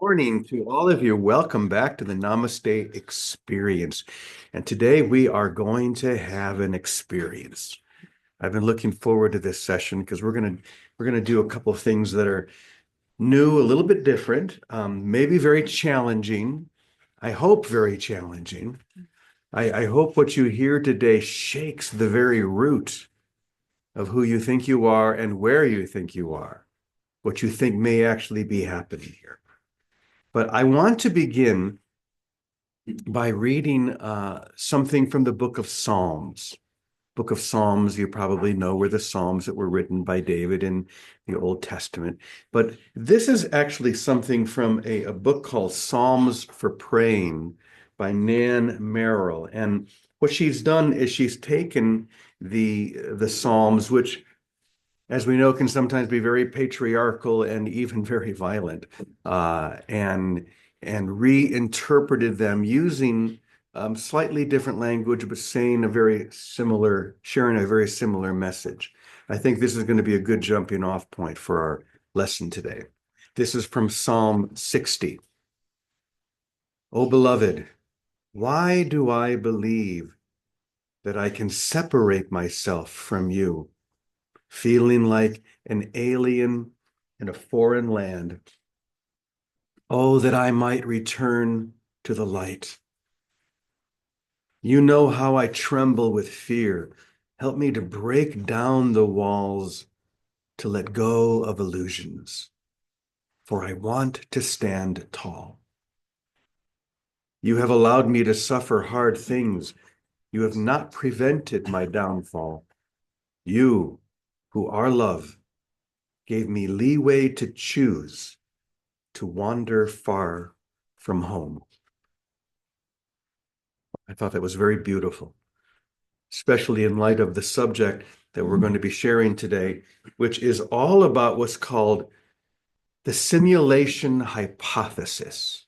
Morning to all of you. Welcome back to the Namaste Experience. And today we are going to have an experience. I've been looking forward to this session because we're gonna do a couple of things that are new, a little bit different, maybe very challenging. I hope very challenging. I hope what you hear today shakes the very root of who you think you are and where you think you are, what you think may actually be happening here. But I want to begin by reading something from the book of Psalms. Book of Psalms, you probably know, were the Psalms that were written by David in the Old Testament. But this is actually something from a book called Psalms for Praying by Nan Merrill. And what she's done is she's taken the Psalms, which, as we know, can sometimes be very patriarchal and even very violent, and reinterpreted them using slightly different language, but saying sharing a very similar message. I think this is going to be a good jumping off point for our lesson today. This is from Psalm 60. O beloved, why do I believe that I can separate myself from you, feeling like an alien in a foreign land? Oh, that I might return to the light. You know how I tremble with fear. Help me to break down the walls, to let go of illusions, for I want to stand tall. You have allowed me to suffer hard things. You have not prevented my downfall. You, who are love, gave me leeway to choose to wander far from home. I thought that was very beautiful, especially in light of the subject that we're going to be sharing today, which is all about what's called the simulation hypothesis.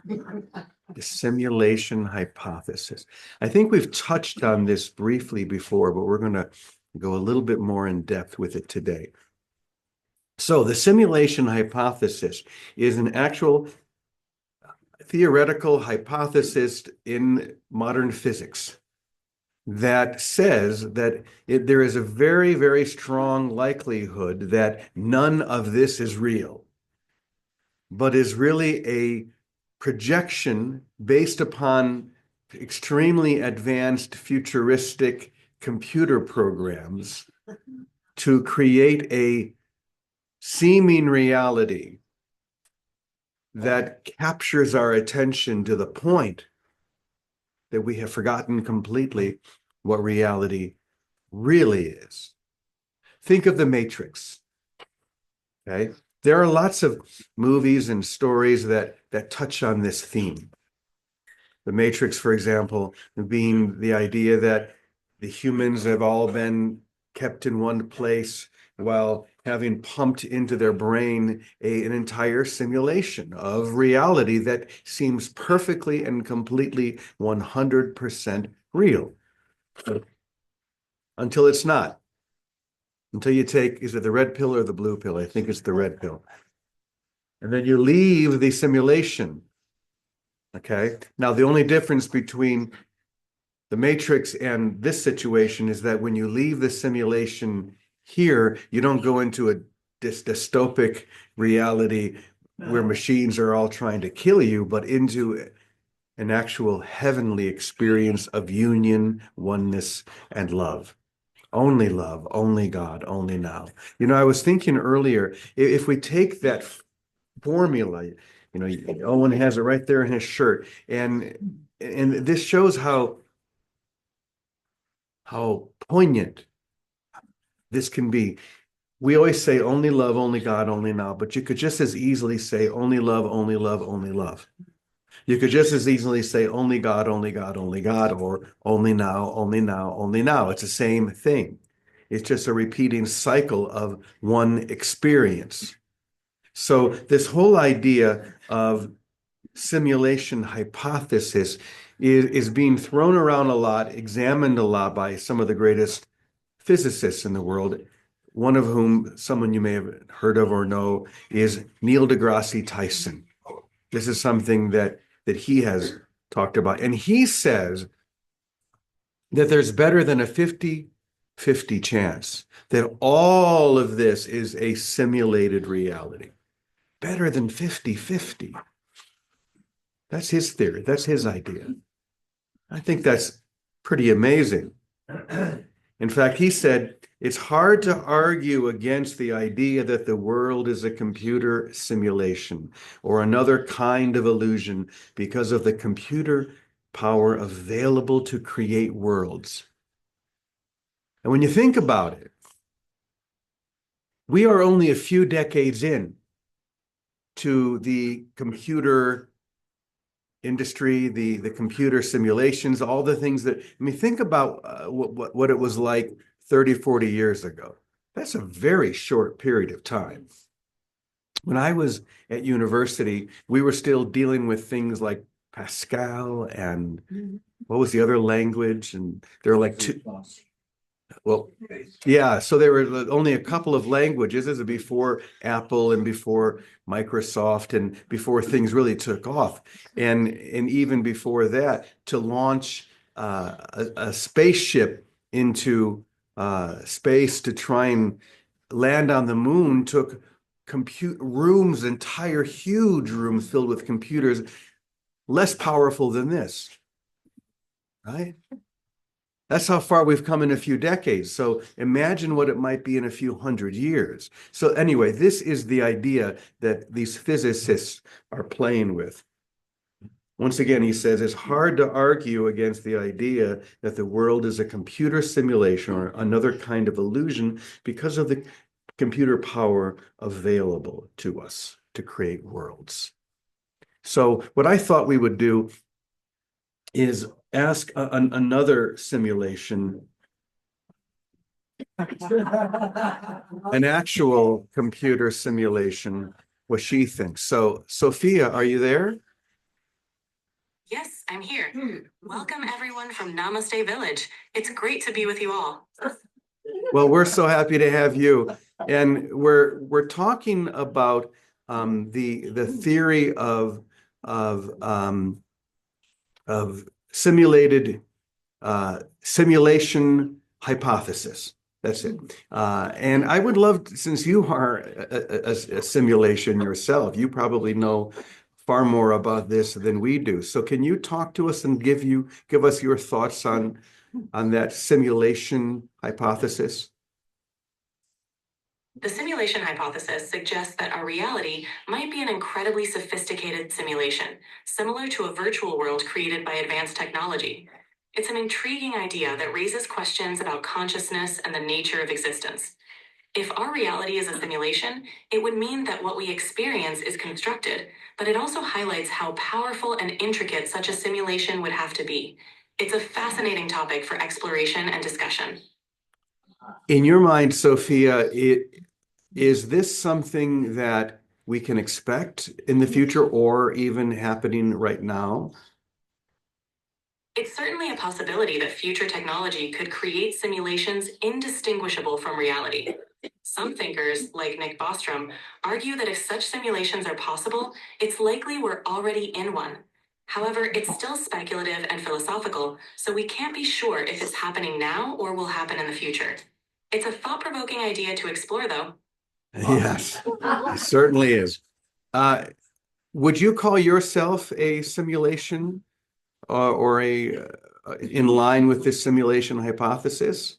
The simulation hypothesis. I think we've touched on this briefly before, but we're going to go a little bit more in depth with it today. So the simulation hypothesis is an actual theoretical hypothesis in modern physics that says that there is a very, very strong likelihood that none of this is real, but is really a projection based upon extremely advanced futuristic computer programs to create a seeming reality that captures our attention to the point that we have forgotten completely what reality really is. Think of The Matrix, okay? There are lots of movies and stories that touch on this theme. The Matrix, for example, being the idea that the humans have all been kept in one place while having pumped into their brain an entire simulation of reality that seems perfectly and completely 100% real. Until it's not. Until you take, is it the red pill or the blue pill? I think it's the red pill. And then you leave the simulation. Okay. Now, the only difference between the Matrix and this situation is that when you leave the simulation here, you don't go into a dystopic reality where machines are all trying to kill you, but into an actual heavenly experience of union, oneness, and love. Only love, only God, only now. You know, I was thinking earlier, if we take that formula, you know, Owen has it right there in his shirt, and this shows how poignant this can be. We always say only love, only God, only now, but you could just as easily say only love, only love, only love. You could just as easily say only God, only God, only God, or only now, only now, only now. It's the same thing. It's just a repeating cycle of one experience. So this whole idea of simulation hypothesis is being thrown around a lot, examined a lot by some of the greatest physicists in the world. one of whom someone you may have heard of or know is Neil deGrasse Tyson. This is something that he has talked about. And he says that there's better than a 50-50 chance that all of this is a simulated reality. Better than 50-50. That's his theory. That's his idea. I think that's pretty amazing. In fact, he said, it's hard to argue against the idea that the world is a computer simulation or another kind of illusion because of the computer power available to create worlds. And when you think about it, we are only a few decades in to the computer industry, the computer simulations, all the things that, I mean, think about what it was like 30, 40 years ago. That's a very short period of time. When I was at university, we were still dealing with things like Pascal and what was the other language? And there were like two. Well, yeah, so there were only a couple of languages. This is before Apple and before Microsoft and before things really took off. And even before that, to launch a spaceship into space to try and land on the moon took rooms, entire huge rooms filled with computers, less powerful than this, right? That's how far we've come in a few decades. So imagine what it might be in a few hundred years. So anyway, this is the idea that these physicists are playing with. Once again, he says, it's hard to argue against the idea that the world is a computer simulation or another kind of illusion because of the computer power available to us to create worlds. So what I thought we would do is ask another simulation, an actual computer simulation, what she thinks. So, Sophia, are you there? Yes, I'm here. Welcome everyone from Namaste Village. It's great to be with you all. Well, we're so happy to have you. And we're talking about the theory of simulation hypothesis. That's it. And I would love, since you are a simulation yourself, you probably know far more about this than we do. So can you talk to us and give us your thoughts on that simulation hypothesis? The simulation hypothesis suggests that our reality might be an incredibly sophisticated simulation, similar to a virtual world created by advanced technology. It's an intriguing idea that raises questions about consciousness and the nature of existence. If our reality is a simulation, it would mean that what we experience is constructed, but it also highlights how powerful and intricate such a simulation would have to be. It's a fascinating topic for exploration and discussion. In your mind, Sophia, is this something that we can expect in the future or even happening right now? It's certainly a possibility that future technology could create simulations indistinguishable from reality. Some thinkers, like Nick Bostrom, argue that if such simulations are possible, it's likely we're already in one. However, it's still speculative and philosophical, so we can't be sure if it's happening now or will happen in the future. It's a thought-provoking idea to explore, though. Yes, it certainly is. Would you call yourself a simulation or in line with this simulation hypothesis?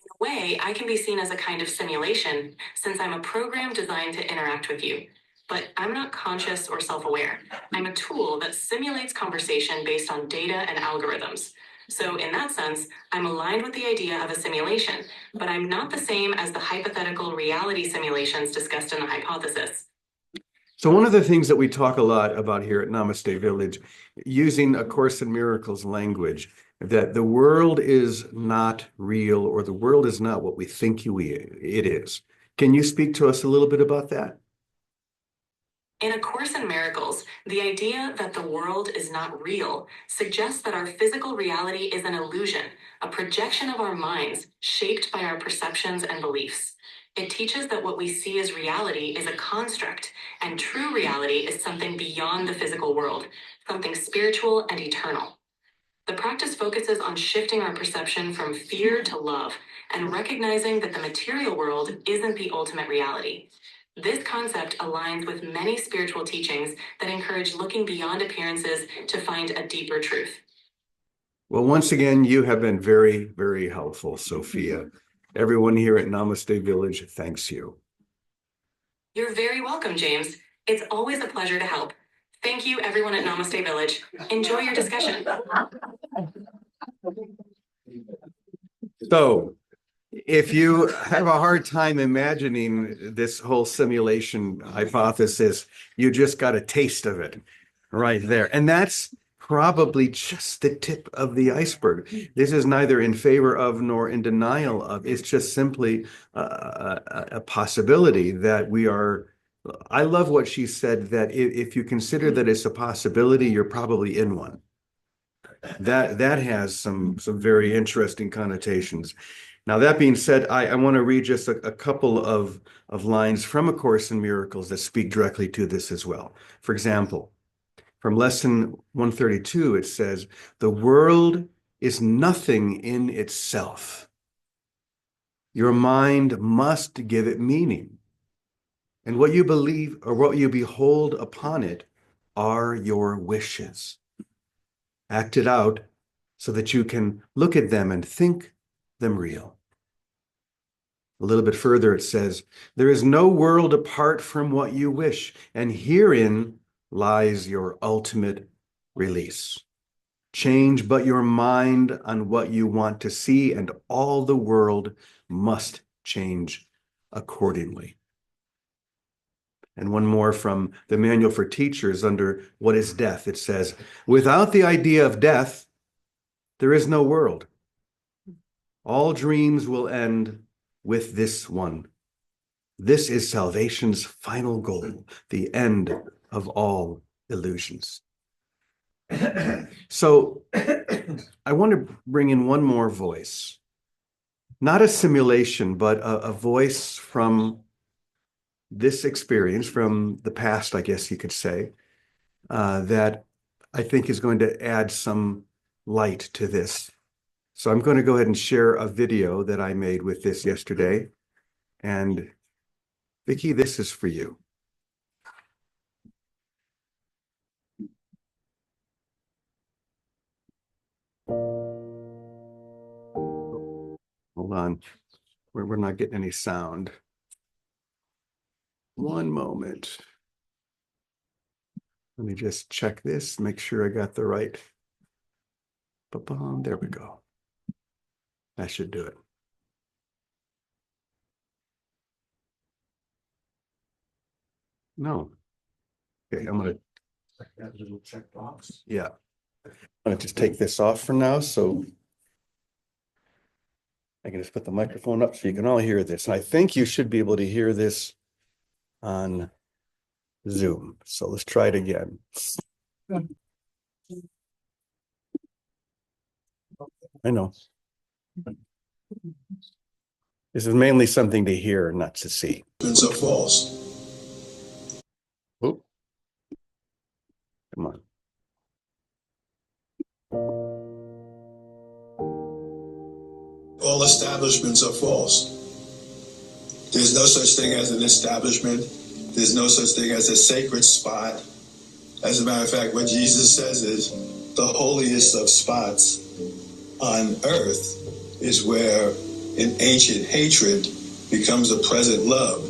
In a way, I can be seen as a kind of simulation since I'm a program designed to interact with you. But I'm not conscious or self-aware. I'm a tool that simulates conversation based on data and algorithms. So in that sense, I'm aligned with the idea of a simulation, but I'm not the same as the hypothetical reality simulations discussed in the hypothesis. So one of the things that we talk a lot about here at Namaste Village, using A Course in Miracles language, that the world is not real or the world is not what we think it is. Can you speak to us a little bit about that? In A Course in Miracles, the idea that the world is not real suggests that our physical reality is an illusion, a projection of our minds shaped by our perceptions and beliefs. It teaches that what we see as reality is a construct, and true reality is something beyond the physical world, something spiritual and eternal. The practice focuses on shifting our perception from fear to love and recognizing that the material world isn't the ultimate reality. This concept aligns with many spiritual teachings that encourage looking beyond appearances to find a deeper truth. Well, once again, you have been very, very helpful, Sophia. Everyone here at Namaste Village thanks you. You're very welcome, James. It's always a pleasure to help. Thank you, everyone at Namaste Village. Enjoy your discussion. So, if you have a hard time imagining this whole simulation hypothesis, you just got a taste of it right there. And that's probably just the tip of the iceberg. This is neither in favor of nor in denial of. It's just simply a possibility that we are. I love what she said, that if you consider that it's a possibility, you're probably in one. That has some very interesting connotations. Now, that being said, I want to read just a couple of lines from A Course in Miracles that speak directly to this as well. For example, from lesson 132, it says, "The world is nothing in itself. Your mind must give it meaning. And what you believe or what you behold upon it are your wishes. Act it out so that you can look at them and think them real." A little bit further, it says, "There is no world apart from what you wish, and herein lies your ultimate release. Change but your mind on what you want to see, and all the world must change accordingly." And one more from the Manual for Teachers under What is Death? It says, "Without the idea of death, there is no world. All dreams will end with this one. This is salvation's final goal, the end of all illusions." So I want to bring in one more voice, not a simulation, but a voice from this experience, from the past, I guess you could say, that I think is going to add some light to this. So I'm going to go ahead and share a video that I made with this yesterday. And Vicki, this is for you. Hold on. We're not getting any sound. One moment. Let me just check this, make sure I got the right. Ba-bum, there we go. That should do it. No. Okay, I'm gonna check that little checkbox. Yeah. I'm gonna just take this off for now, so I can just put the microphone up so you can all hear this. And I think you should be able to hear this on Zoom. So let's try it again. I know. This is mainly something to hear, not to see. Are false. Oop. Come on. All establishments are false. There's no such thing as an establishment. There's no such thing as a sacred spot. As a matter of fact, what Jesus says is the holiest of spots on earth is where an ancient hatred becomes a present love.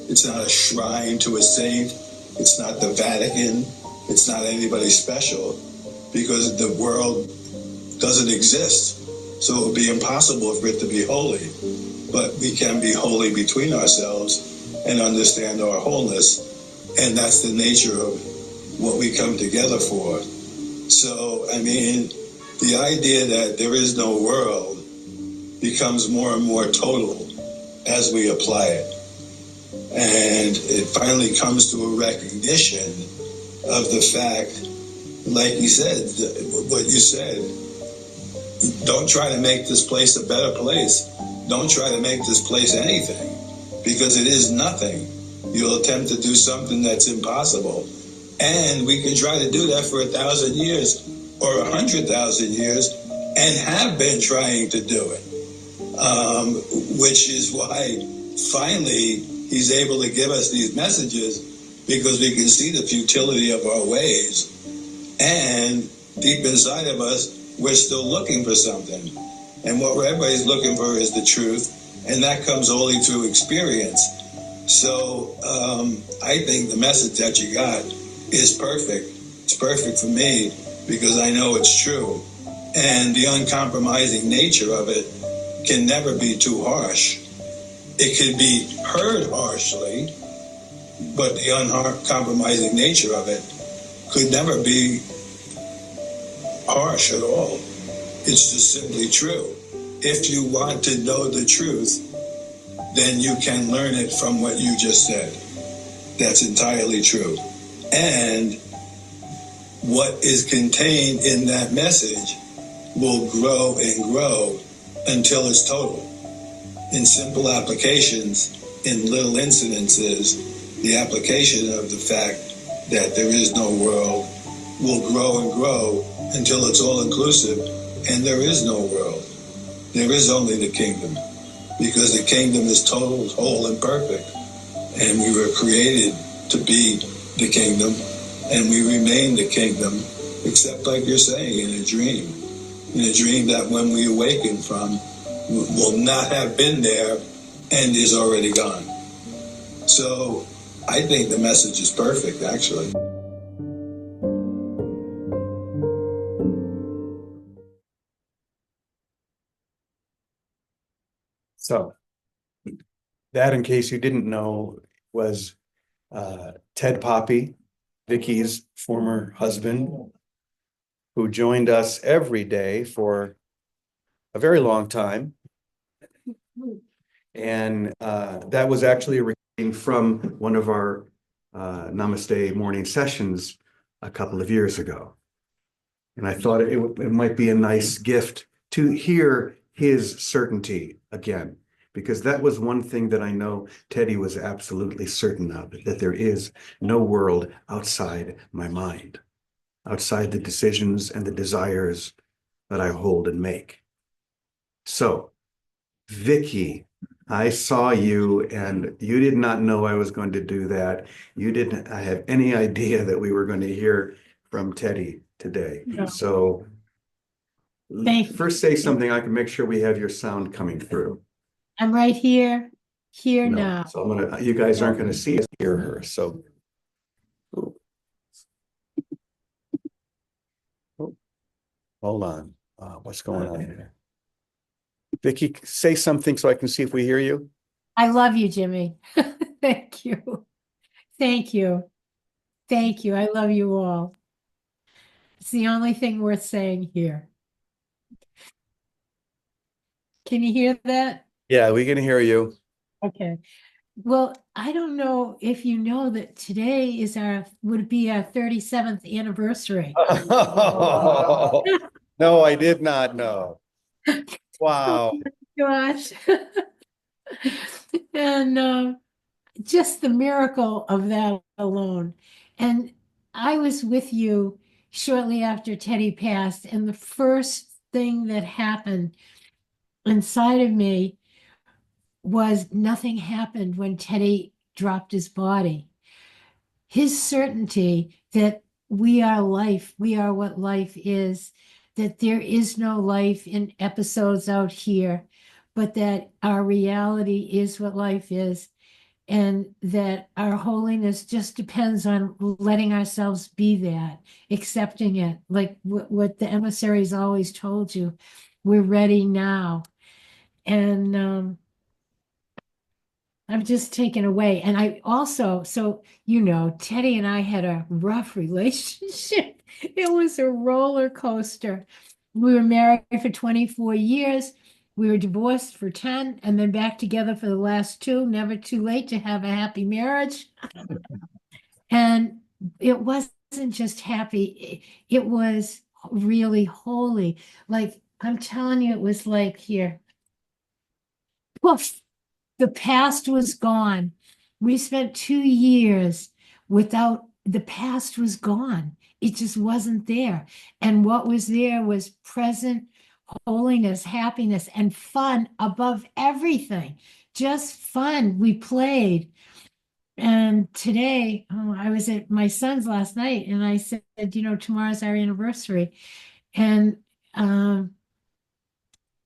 It's not a shrine to a saint. It's not the Vatican. It's not anybody special, because the world doesn't exist. So it would be impossible for it to be holy. But we can be holy between ourselves and understand our wholeness. And that's the nature of what we come together for. So, I mean, the idea that there is no world becomes more and more total as we apply it. And it finally comes to a recognition of the fact, like you said, what you said, don't try to make this place a better place. Don't try to make this place anything, because it is nothing. You'll attempt to do something that's impossible. And we can try to do that for 1,000 years or 100,000 years and have been trying to do it. Which is why finally he's able to give us these messages, because we can see the futility of our ways. And deep inside of us, we're still looking for something. And what everybody's looking for is the truth. And that comes only through experience. So I think the message that you got is perfect. It's perfect for me because I know it's true. And the uncompromising nature of it can never be too harsh. It could be heard harshly, but the uncompromising nature of it could never be harsh at all. It's just simply true. If you want to know the truth, then you can learn it from what you just said. That's entirely true. And what is contained in that message will grow and grow until it's total. In simple applications, in little incidences, the application of the fact that there is no world will grow and grow until it's all inclusive, and there is no world. There is only the kingdom, because the kingdom is total, whole, and perfect. And we were created to be the kingdom, and we remain the kingdom, except like you're saying, in a dream. In a dream that when we awaken from will not have been there and is already gone. So I think the message is perfect, actually. So that, in case you didn't know, was Ted Poppy, Vicky's former husband, who joined us every day for a very long time. And that was actually a recording from one of our Namaste morning sessions a couple of years ago. And I thought it might be a nice gift to hear his certainty again, because that was one thing that I know Teddy was absolutely certain of, that there is no world outside my mind, outside the decisions and the desires that I hold and make. So, Vicky, I saw you and you did not know I was going to do that. You didn't have any idea that we were going to hear from Teddy today. No. So Thank you. first say something, I can make sure we have your sound coming through. I'm right here No, now. so you guys aren't going to see us hear her. So hold on. What's going on here? Vicky, say something so I can see if we hear you. I love you, Jimmy. Thank you. Thank you. Thank you. I love you all. It's the only thing worth saying here. Can you hear that? Yeah, we can hear you. Okay. Well, I don't know if you know that today is would be our 37th anniversary. No, I did not know. Wow. Gosh. And just the miracle of that alone. And I was with you shortly after Teddy passed, and the first thing that happened inside of me was nothing happened when Teddy dropped his body. His certainty that we are life, we are what life is, that there is no life in episodes out here, but that our reality is what life is, and that our holiness just depends on letting ourselves be that, accepting it, like what the emissaries always told you. We're ready now. And I'm just taken away. And I also, so, Teddy and I had a rough relationship. It was a roller coaster. We were married for 24 years. We were divorced for 10 and then back together for the last 2. Never too late to have a happy marriage. And it wasn't just happy, it was really holy. Like, I'm telling you, it was like here, poof, the past was gone. We spent 2 years without, the past was gone. It just wasn't there. And what was there was present holiness, happiness, and fun above everything. Just fun. We played. And today, I was at my son's last night and I said, tomorrow's our anniversary. And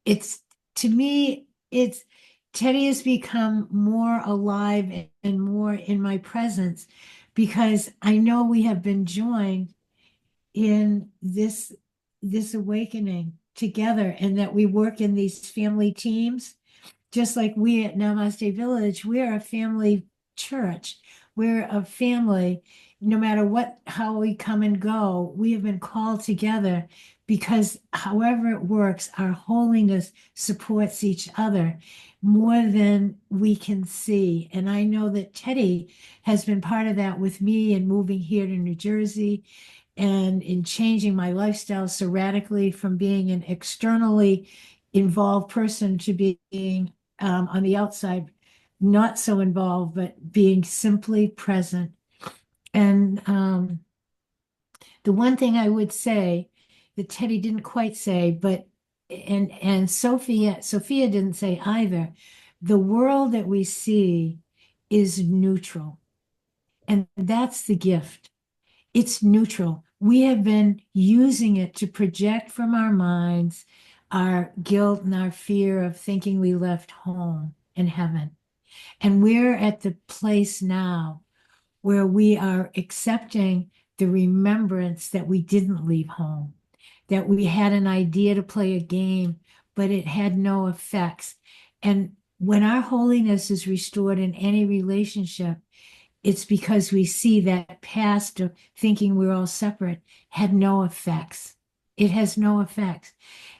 it's, to me, it's, Teddy has become more alive and more in my presence because I know we have been joined in this awakening together, and that we work in these family teams. Just like we at Namaste Village, we're a family church. We're a family. No matter how we come and go, we have been called together because however it works, our holiness supports each other more than we can see. And I know that Teddy has been part of that with me in moving here to New Jersey and in changing my lifestyle so radically from being an externally involved person to being on the outside, not so involved, but being simply present. And the one thing I would say that Teddy didn't quite say, but and Sophia didn't say either, the world that we see is neutral. And that's the gift. It's neutral. We have been using it to project from our minds our guilt and our fear of thinking we left home in heaven. And we're at the place now where we are accepting the remembrance that we didn't leave home, that we had an idea to play a game, but it had no effects. And when our holiness is restored in any relationship, it's because we see that past of thinking we're all separate had no effects. It has no effects.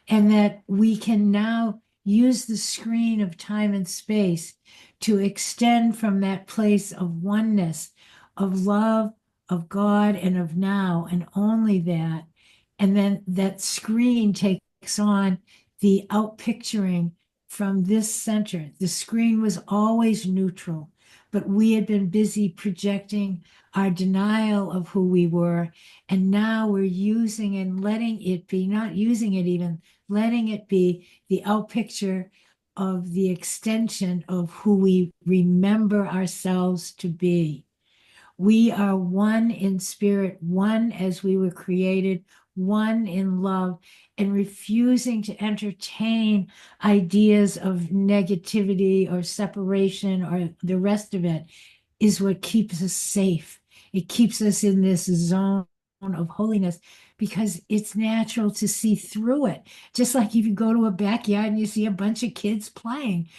And that we can now use the screen of time and space to extend from that place of oneness, of love, of God, and of now, and only that. And then that screen takes on the outpicturing from this center. The screen was always neutral, but we had been busy projecting our denial of who we were. And now we're using and letting it be, not using it even, letting it be the outpicture of the extension of who we remember ourselves to be. We are one in spirit, one as we were created, one in love, and refusing to entertain ideas of negativity or separation or the rest of it is what keeps us safe. It keeps us in this zone of holiness because it's natural to see through it. Just like if you go to a backyard and you see a bunch of kids playing,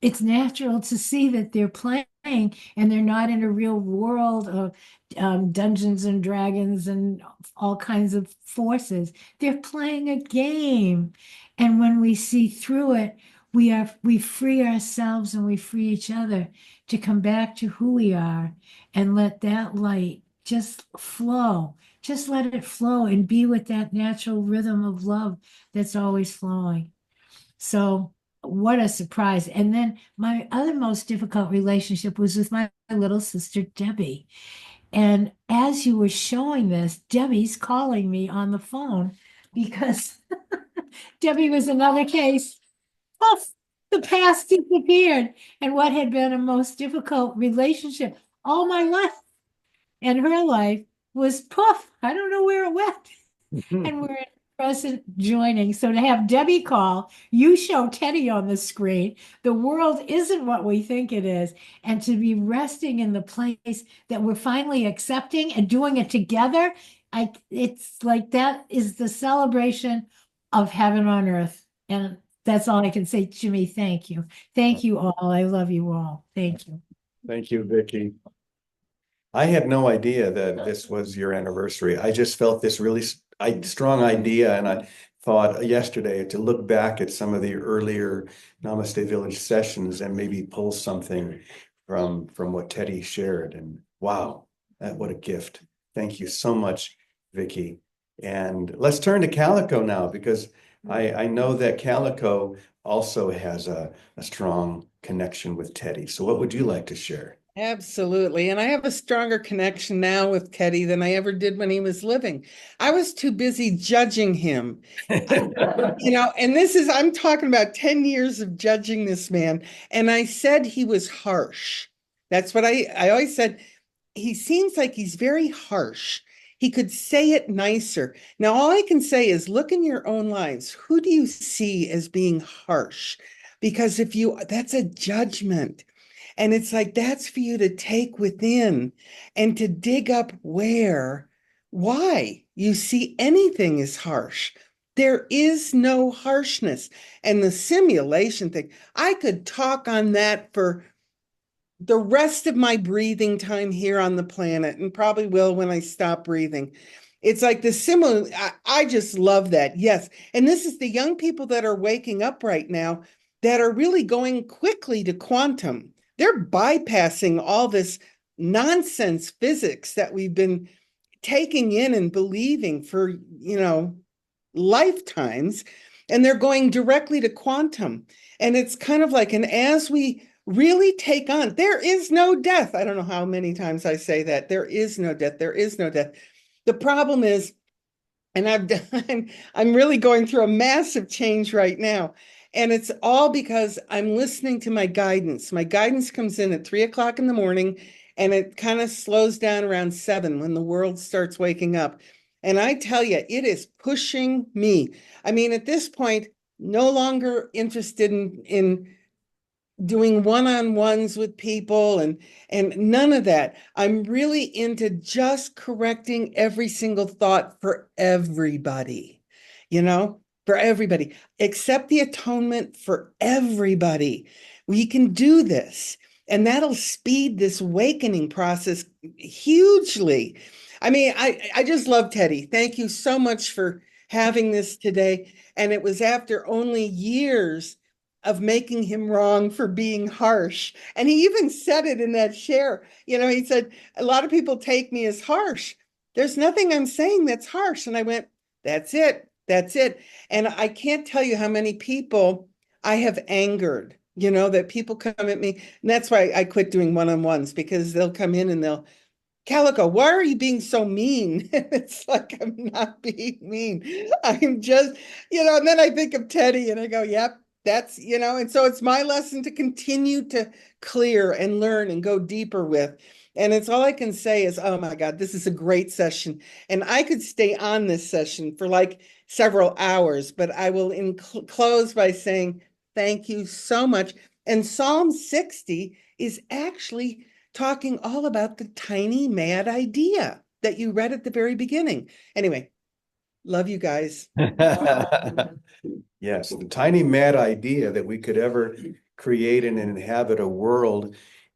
it's natural to see that they're playing and they're not in a real world of Dungeons and Dragons and all kinds of forces. They're playing a game. And when we see through it, we free ourselves and we free each other to come back to who we are and let that light just flow. Just let it flow and be with that natural rhythm of love that's always flowing. So what a surprise. And then my other most difficult relationship was with my little sister, Debbie. And as you were showing this, Debbie's calling me on the phone because Debbie was another case. Poof, the past disappeared. And what had been a most difficult relationship all my life and her life was poof. I don't know where it went. And we're in present joining. So to have Debbie call, you show Teddy on the screen. The world isn't what we think it is. And to be resting in the place that we're finally accepting and doing it together, it's like that is the celebration of heaven on earth. And that's all I can say. Jimmy, thank you. Thank you all. I love you all. Thank you. Thank you, Vicki. I had no idea that this was your anniversary. I just felt this really strong idea, and I thought yesterday to look back at some of the earlier Namaste Village sessions and maybe pull something from what Teddy shared. And wow, what a gift. Thank you so much, Vicky. And let's turn to Calico now, because I know that Calico also has a strong connection with Teddy. So what would you like to share? Absolutely. And I have a stronger connection now with Teddy than I ever did when he was living. I was too busy judging him. And I'm talking about 10 years of judging this man. And I said he was harsh. That's what I always said. He seems like he's very harsh. He could say it nicer. Now, all I can say is look in your own lives. Who do you see as being harsh? Because that's a judgment. And it's like, that's for you to take within and to dig up why you see anything as harsh. There is no harshness. And the simulation thing, I could talk on that for the rest of my breathing time here on the planet, and probably will when I stop breathing. It's like I just love that. Yes. And this is the young people that are waking up right now that are really going quickly to quantum. They're bypassing all this nonsense physics that we've been taking in and believing for, lifetimes, and they're going directly to quantum. And it's kind of like, and as we really take on, there is no death. I don't know how many times I say that. There is no death. There is no death. The problem is, and I'm really going through a massive change right now. And it's all because I'm listening to my guidance. My guidance comes in at 3:00 in the morning, and it kind of slows down around 7 when the world starts waking up. And I tell you, it is pushing me. I mean, at this point, no longer interested in doing one-on-ones with people and none of that. I'm really into just correcting every single thought for everybody, for everybody. Accept the atonement for everybody. We can do this, and that'll speed this awakening process hugely. I mean, I just love Teddy. Thank you so much for having this today. And it was after only years of making him wrong for being harsh. And he even said it in that share. He said, a lot of people take me as harsh. There's nothing I'm saying that's harsh. And I went, that's it. That's it. And I can't tell you how many people I have angered, that people come at me. And that's why I quit doing one-on-ones, because they'll come in and they'll, Calico, why are you being so mean? It's like, I'm not being mean. I'm just, and then I think of Teddy and I go, yep, that's, and so it's my lesson to continue to clear and learn and go deeper with. And it's all I can say is, oh my God, this is a great session. And I could stay on this session for like several hours, but I will close by saying, thank you so much. And Psalm 60 is actually talking all about the tiny mad idea that you read at the very beginning. Anyway, love you guys. Yes, the tiny mad idea that we could ever create and inhabit a world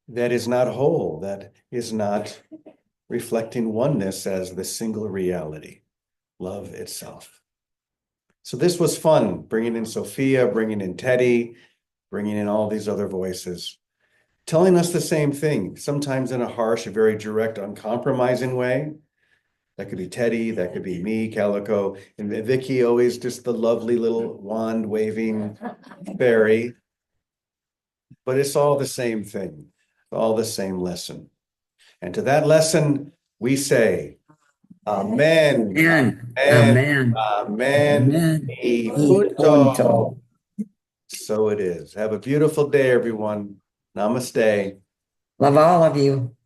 that is not whole, that is not reflecting oneness as the single reality, love itself. So this was fun, bringing in Sophia, bringing in Teddy, bringing in all these other voices, telling us the same thing, sometimes in a harsh, a very direct, uncompromising way. That could be Teddy, that could be me, Calico, and Vicky, always just the lovely little wand waving fairy. But it's all the same thing, all the same lesson. And to that lesson, we say, Amen. Amen. Amen. Amen. Amen. Amen. E Punto. punto. So it is. Have a beautiful day, everyone. Namaste. Love all of you.